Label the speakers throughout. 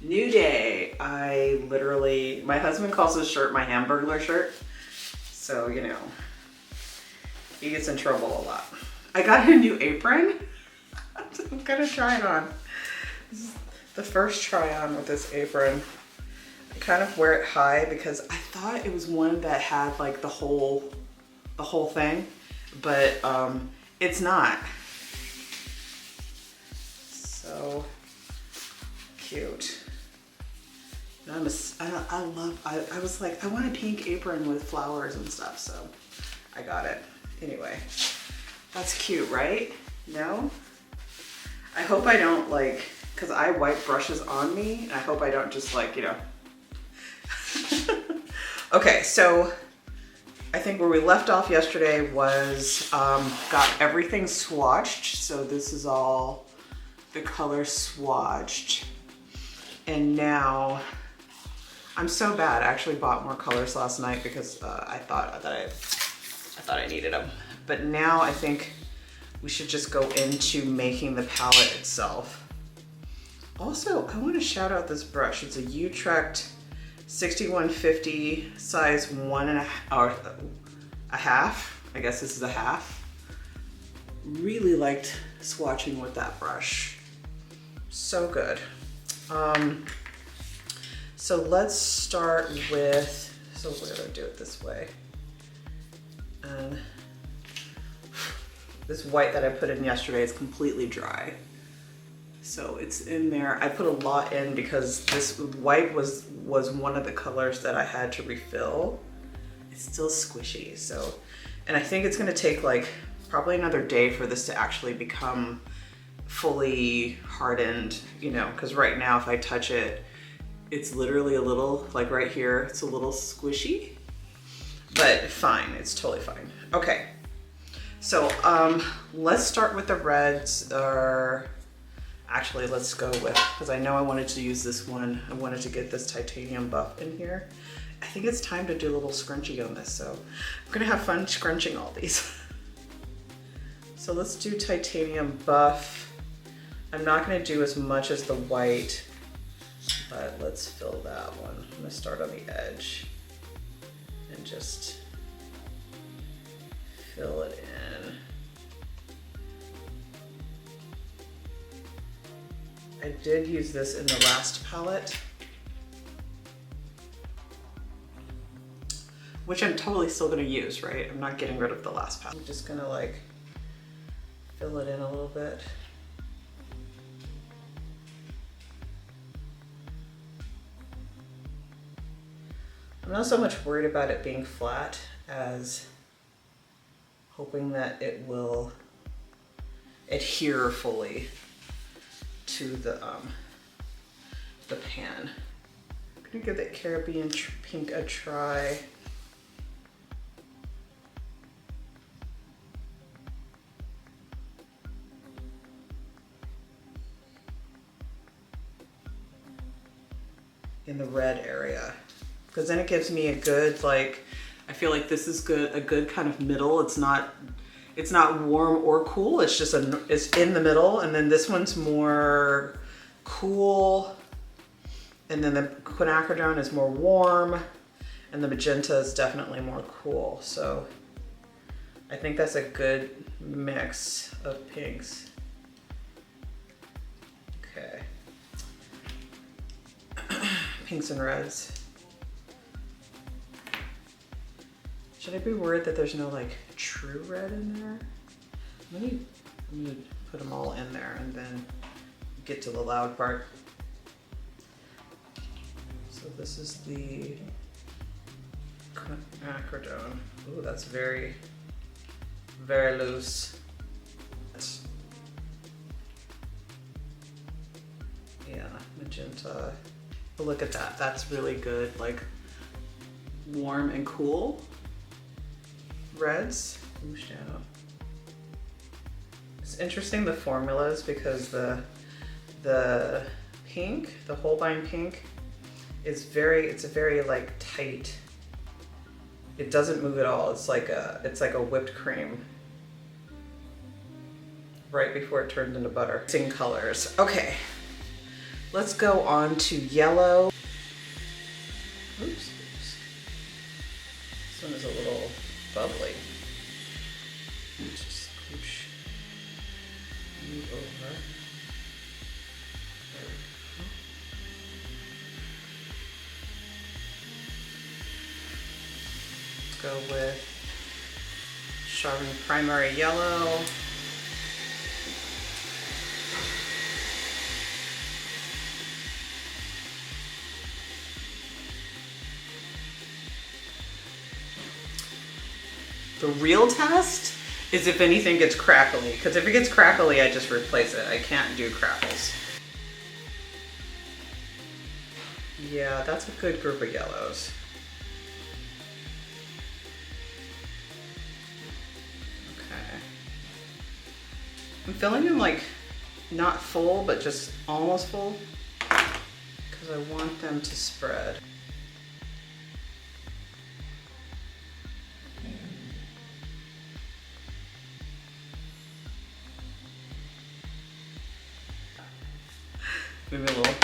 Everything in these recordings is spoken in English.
Speaker 1: New day. I literally, my husband calls this shirt my Hamburglar shirt. So, you know, he gets in trouble a lot. I got a new apron. I'm gonna try it on. This is the first try on with this apron. I kind of wear it high because I thought it was one that had like the whole thing, but it's not. So cute. And I was like, I want a pink apron with flowers and stuff, so I got it. Anyway, that's cute, right? No? I hope I don't like, cause I wipe brushes on me, and I hope I don't just like, you know. Okay, so I think where we left off yesterday was got everything swatched. So this is all the color swatched. And now I'm so bad. I actually bought more colors last night because I thought I needed them. But now I think we should just go into making the palette itself. Also, I want to shout out this brush. It's a Utrecht 6150 size 1.5 or a half. I guess this is a half. Really liked swatching with that brush. So good. So let's start with, so we're gonna do it this way. And this white that I put in yesterday is completely dry. So it's in there. I put a lot in because this white was one of the colors that I had to refill. It's still squishy, so, and I think it's gonna take like probably another day for this to actually become fully hardened, you know, because right now if I touch it, it's literally a little, like right here, it's a little squishy, but fine, it's totally fine. Okay, so let's start with the reds, or actually let's go with, because I know I wanted to use this one, I wanted to get this titanium buff in here. I think it's time to do a little scrunchie on this, so I'm gonna have fun scrunching all these. So let's do titanium buff. I'm not gonna do as much as the white, but let's fill that one. I'm gonna start on the edge and just fill it in. I did use this in the last palette, which I'm totally still gonna use, right? I'm not getting rid of the last palette. I'm just gonna like fill it in a little bit. I'm not so much worried about it being flat as hoping that it will adhere fully to the pan. I'm gonna give that Caribbean pink a try. In the red area, because then it gives me a good, like, I feel like this is good, a good kind of middle. It's not warm or cool. It's just it's in the middle. And then this one's more cool. And then the quinacridone is more warm. And the magenta is definitely more cool. So I think that's a good mix of pinks. Okay. Pinks and reds. Should I be worried that there's no like true red in there? I'm gonna put them all in there and then get to the loud part. So this is the quinacridone. Ooh, that's very, very loose. Yeah, magenta. But look at that, that's really good, like warm and cool. Reds. It's interesting the formulas because the pink, the Holbein pink, is it's a very like tight. It doesn't move at all. It's like a whipped cream right before it turns into butter. Mixing colors. Okay. Let's go on to yellow. Oops. This one is a little bubbly. Just scooch you over. There we go. Let's go with Chardonnay Primary Yellow. The real test is if anything gets crackly, because if it gets crackly, I just replace it. I can't do crackles. Yeah, that's a good group of yellows. Okay. I'm filling them like not full, but just almost full, because I want them to spread. Maybe a little.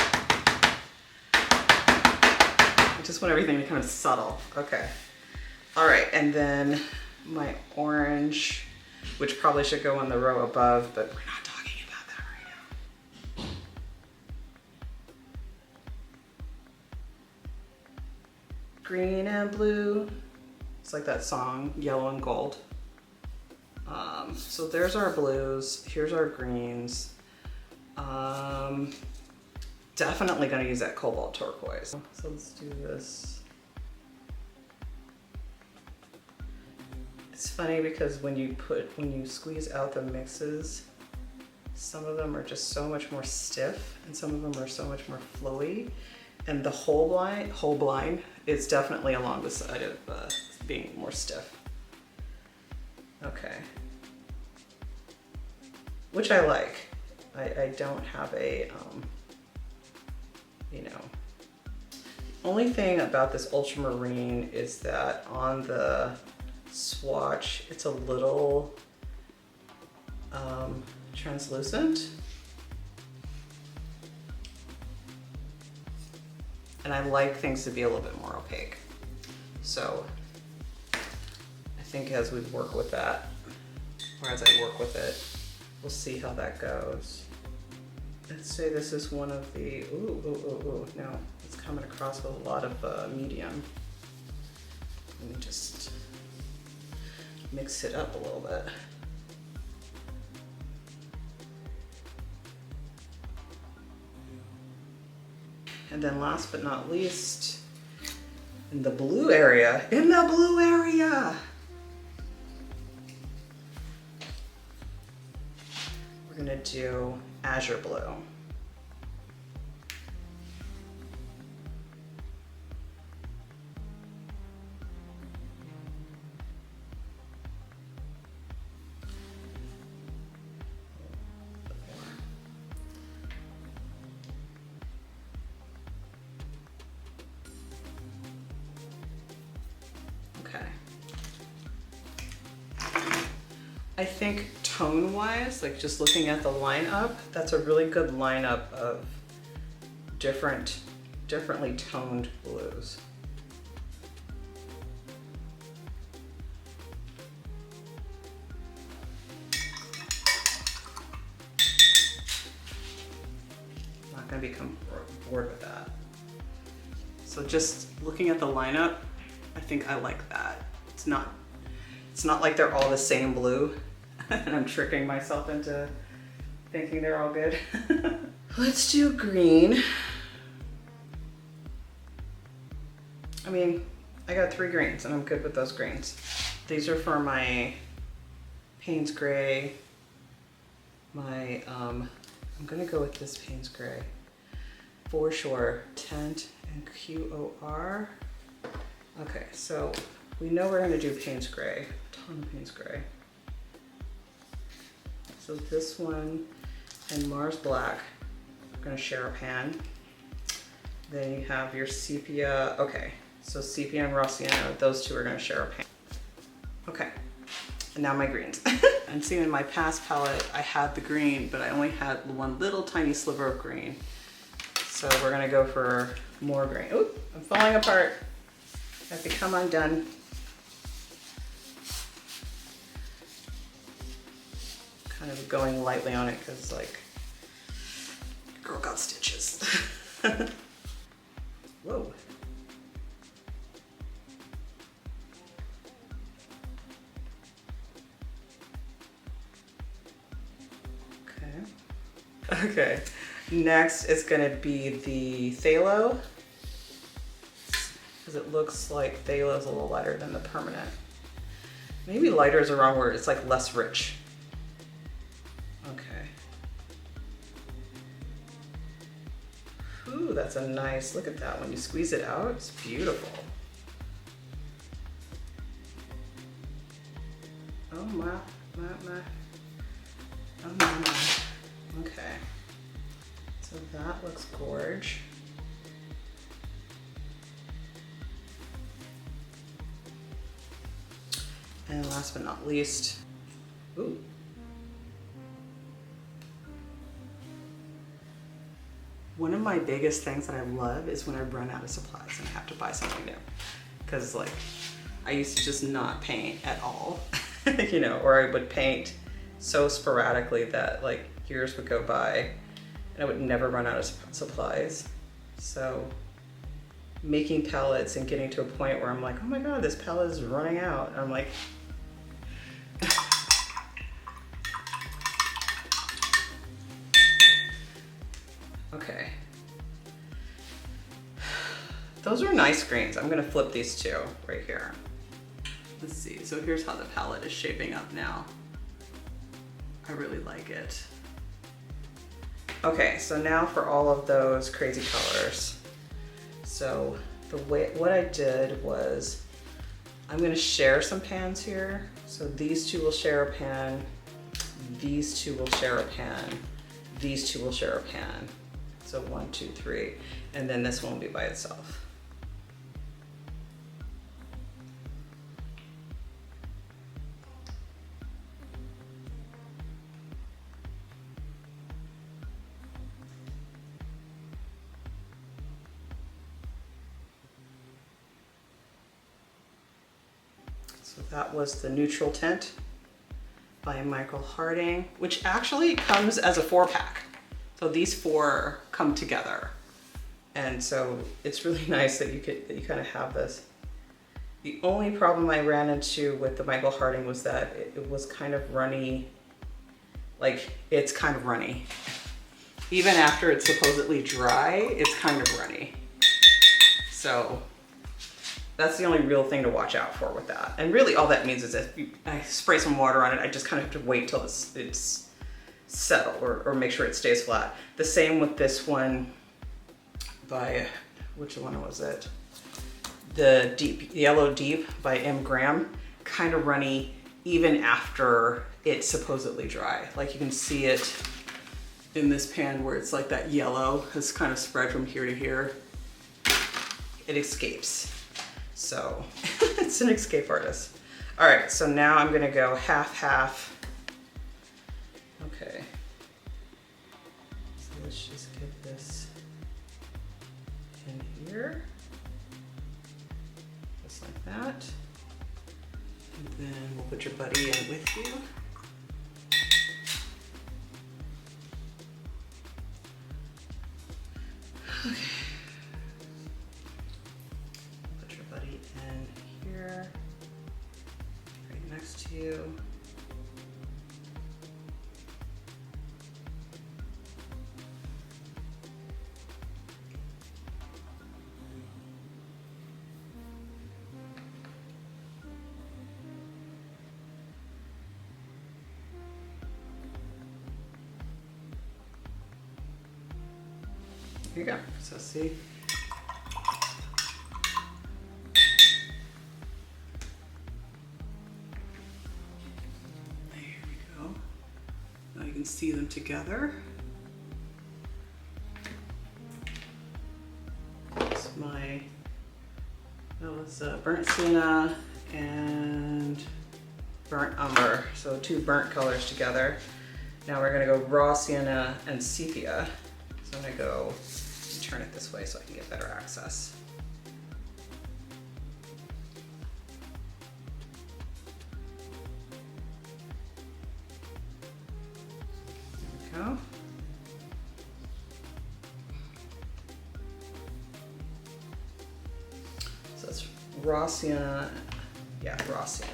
Speaker 1: I just want everything to kind of subtle. Okay. All right, and then my orange, which probably should go on the row above, but we're not talking about that right now. Green and blue. It's like that song, Yellow and Gold. So there's our blues. Here's our greens. Definitely gonna use that cobalt turquoise. So let's do this. It's funny because when you squeeze out the mixes, some of them are just so much more stiff and some of them are so much more flowy. And the whole blind is definitely along the side of being more stiff. Okay. Which I like. I don't have a, you know. The only thing about this ultramarine is that on the swatch, it's a little translucent. And I like things to be a little bit more opaque. So I think as we work with that, or as I work with it, we'll see how that goes. Let's say this is one of the, no, it's coming across with a lot of medium. Let me just mix it up a little bit. And then last but not least, in the blue area, we're gonna do azure blue. Okay. I think tone-wise, like just looking at the lineup, that's a really good lineup of differently toned blues. I'm not gonna become bored with that. So just looking at the lineup, I think I like that. It's not like they're all the same blue and I'm tricking myself into thinking they're all good. Let's do green. I mean, I got 3 greens and I'm good with those greens. These are for my Payne's Gray. I'm gonna go with this Payne's Gray. For sure, Tent and QOR. Okay, so we know we're gonna do Payne's Gray, a ton of Payne's Gray. So this one and Mars Black are gonna share a pan. Then you have your Sepia, okay, so Sepia and Rossiano, those two are gonna share a pan. Okay, and now my greens. I'm seeing in my past palette, I had the green, but I only had one little tiny sliver of green. So we're gonna go for more green. Oop, I'm falling apart. I've become undone. Kind of going lightly on it because like, girl got stitches. Whoa. Okay. Okay. Next is gonna be the phthalo, because it looks like phthalo is a little lighter than the permanent. Maybe lighter is the wrong word. It's like less rich. Okay. Ooh, that's a nice, look at that. When you squeeze it out, it's beautiful. Oh my. Oh my. Okay. So that looks gorge. And last but not least, ooh. One of my biggest things that I love is when I run out of supplies and I have to buy something new. Because like, I used to just not paint at all, you know, or I would paint so sporadically that like years would go by and I would never run out of supplies. So making palettes and getting to a point where I'm like, oh my God, this palette is running out. And I'm like, okay. Those are nice greens. I'm gonna flip these two right here. Let's see, so here's how the palette is shaping up now. I really like it. Okay, so now for all of those crazy colors. So what I did was, I'm gonna share some pans here. So these two will share a pan, these two will share a pan, these two will share a pan. So 1, 2, 3, and then this one will be by itself. So that was the neutral tint by Michael Harding, which actually comes as a 4-pack. So these 4 come together. And so it's really nice that you kind of have this. The only problem I ran into with the Michael Harding was that it was kind of runny. Like, it's kind of runny. Even after it's supposedly dry, it's kind of runny. So that's the only real thing to watch out for with that. And really all that means is if I spray some water on it, I just kind of have to wait till it's settled or make sure it stays flat. The same with this one by, which one was it? The Yellow Deep by M. Graham. Kind of runny even after it's supposedly dry. Like you can see it in this pan where it's like that yellow has kind of spread from here to here. It escapes. So it's an escape artist. All right, so now I'm gonna go half. Okay. So let's just get this in here. Just like that. And then we'll put your buddy in with you. Okay. Put your buddy in here, right next to you. Here you go. So see. There we go. Now you can see them together. That's my, that was burnt sienna and burnt umber. So 2 burnt colors together. Now we're gonna go raw sienna and sepia. So I'm gonna go turn it this way so I can get better access. There we go. So it's raw sienna. Yeah, raw sienna.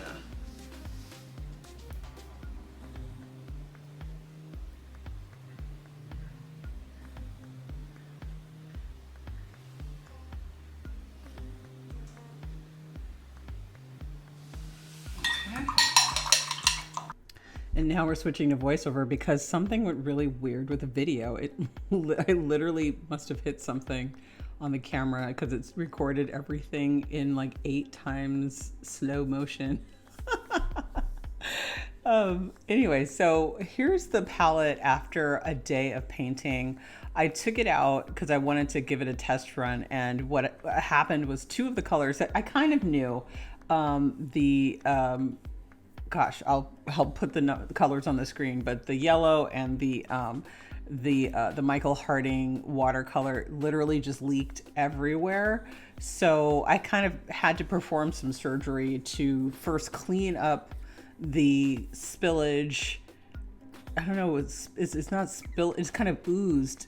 Speaker 1: And now we're switching to voiceover because something went really weird with the video. I literally must have hit something on the camera because it's recorded everything in like 8 times slow motion. Anyway, so here's the palette after a day of painting. I took it out because I wanted to give it a test run, and what happened was 2 of the colors that I kind of knew. Gosh, I'll put the colors on the screen, but the yellow and the Michael Harding watercolor literally just leaked everywhere. So I kind of had to perform some surgery to first clean up the spillage. I don't know, it's not spill, it's kind of oozed.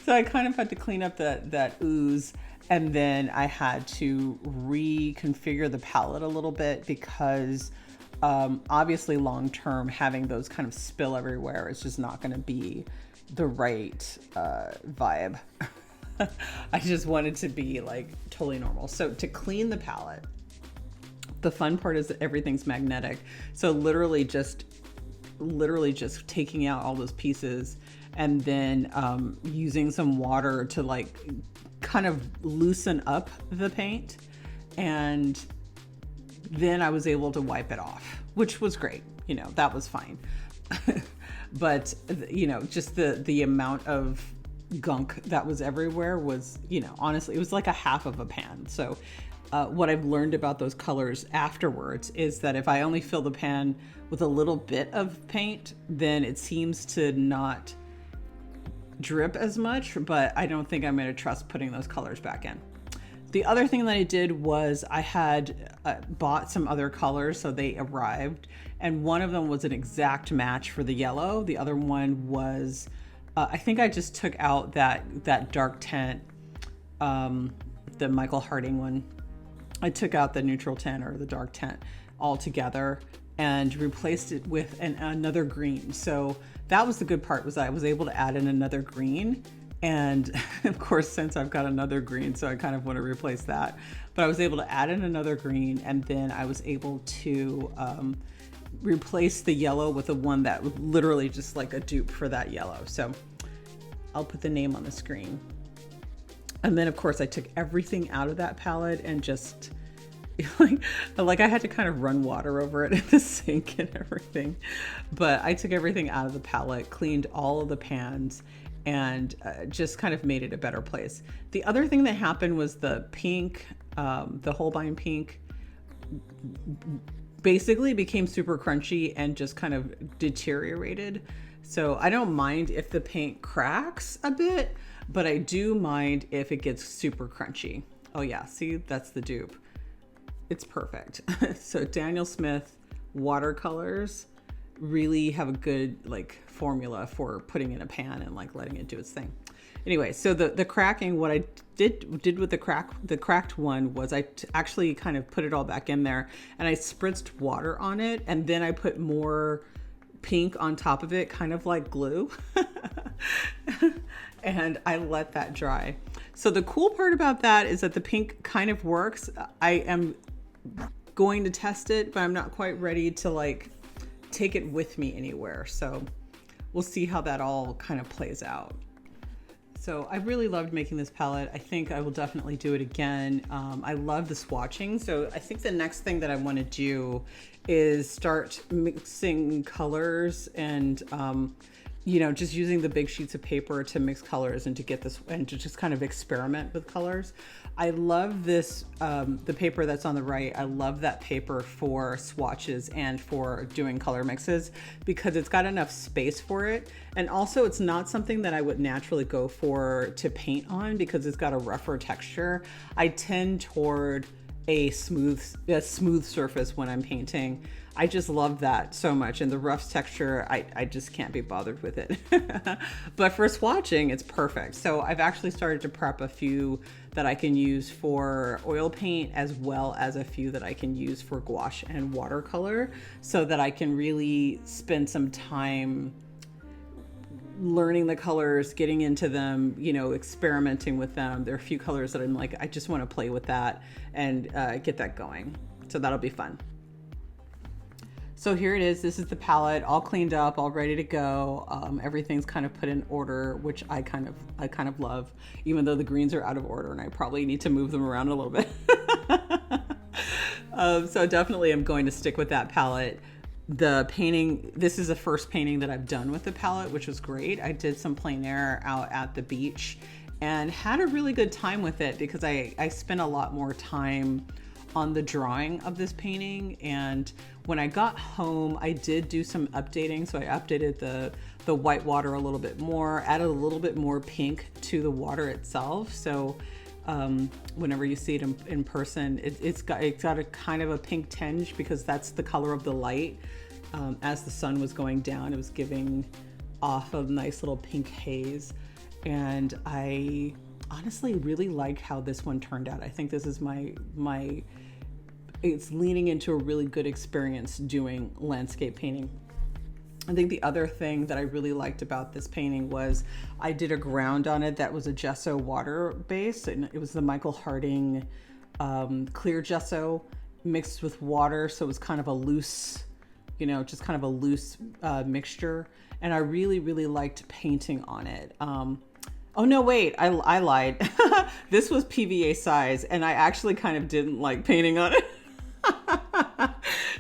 Speaker 1: So I kind of had to clean up that ooze. And then I had to reconfigure the palette a little bit because obviously long term having those kind of spill everywhere is just not going to be the right vibe. I just wanted to be like totally normal. So to clean the palette, the fun part is that everything's magnetic. So literally just taking out all those pieces and then using some water to like kind of loosen up the paint, and then I was able to wipe it off, which was great. You know, that was fine. But you know, just the amount of gunk that was everywhere was, you know, honestly, it was like a half of a pan. So what I've learned about those colors afterwards is that if I only fill the pan with a little bit of paint, then it seems to not drip as much, but I don't think I'm going to trust putting those colors back in. The other thing that I did was I had bought some other colors, so they arrived, and one of them was an exact match for the yellow. The other one was, I think I just took out that dark tint, the Michael Harding one. I took out the neutral tint or the dark tint altogether and replaced it with another green. So that was the good part, was I was able to add in another green. And of course, since I've got another green, so I kind of want to replace that. But I was able to add in another green, and then I was able to replace the yellow with the one that was literally just like a dupe for that yellow. So I'll put the name on the screen. And then of course I took everything out of that palette and just like I had to kind of run water over it in the sink and everything. But I took everything out of the palette, cleaned all of the pans, and just kind of made it a better place. The other thing that happened was the pink, the Holbein pink basically became super crunchy and just kind of deteriorated. So I don't mind if the paint cracks a bit, but I do mind if it gets super crunchy. Oh yeah, see, that's the dupe. It's perfect. So Daniel Smith watercolors really have a good like formula for putting in a pan and like letting it do its thing. Anyway, so the cracking, what I did with the cracked one was I actually kind of put it all back in there and I spritzed water on it, and then I put more pink on top of it, kind of like glue. And I let that dry. So the cool part about that is that the pink kind of works. I am going to test it, but I'm not quite ready to like take it with me anywhere. So we'll see how that all kind of plays out. So I really loved making this palette. I think I will definitely do it again. I love the swatching. So I think the next thing that I want to do is start mixing colors and
Speaker 2: you know, just using the big sheets of paper to mix colors and to get this and to just kind of experiment with colors. I love this, the paper that's on the right. I love that paper for swatches and for doing color mixes because it's got enough space for it. And also it's not something that I would naturally go for to paint on because it's got a rougher texture. I tend toward a smooth surface when I'm painting. I just love that so much, and the rough texture, I just can't be bothered with it. But for swatching, it's perfect. So I've actually started to prep a few that I can use for oil paint as well as a few that I can use for gouache and watercolor so that I can really spend some time learning the colors, getting into them, you know, experimenting with them. There are a few colors that I'm like, I just want to play with that and get that going. So that'll be fun. So here it is. This is the palette, all cleaned up, all ready to go. Everything's kind of put in order, which I kind of love, even though the greens are out of order and I probably need to move them around a little bit. So definitely I'm going to stick with that palette. The painting, this is the first painting that I've done with the palette, which was great. I did some plein air out at the beach and had a really good time with it because I spent a lot more time on the drawing of this painting. And when I got home, I did do some updating. So I updated the white water a little bit more, added a little bit more pink to the water itself. So whenever you see it in person, it's got a kind of a pink tinge because that's the color of the light. As the sun was going down, it was giving off a nice little pink haze. And I honestly really like how this one turned out. I think this is it's leaning into a really good experience doing landscape painting. I think the other thing that I really liked about this painting was I did a ground on it that was a gesso water base, and it was the Michael Harding clear gesso mixed with water. So it was kind of a loose, you know, just kind of a loose mixture. And I really, really liked painting on it. Oh no, wait, I lied. This was PVA size and I actually kind of didn't like painting on it.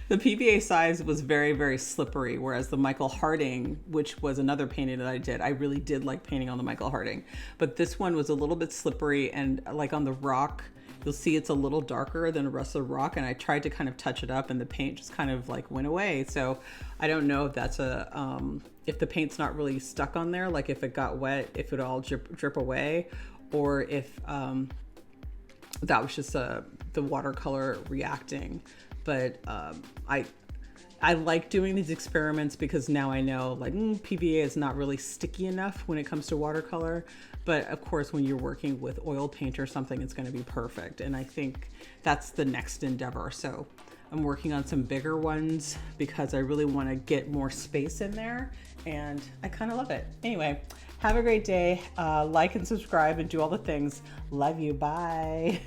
Speaker 2: The PVA size was very, very slippery, whereas the Michael Harding, which was another painting that I did, I really did like painting on the Michael Harding. But this one was a little bit slippery, and like on the rock, you'll see it's a little darker than the rest of the rock, and I tried to kind of touch it up and the paint just kind of like went away. So I don't know if that's if the paint's not really stuck on there, like if it got wet, if it all drip away, or if that was just the watercolor reacting. But I like doing these experiments because now I know like PVA is not really sticky enough when it comes to watercolor. But of course, when you're working with oil paint or something, it's going to be perfect. And I think that's the next endeavor. So I'm working on some bigger ones because I really want to get more space in there. And I kind of love it. Anyway, have a great day. Like and subscribe and do all the things. Love you. Bye.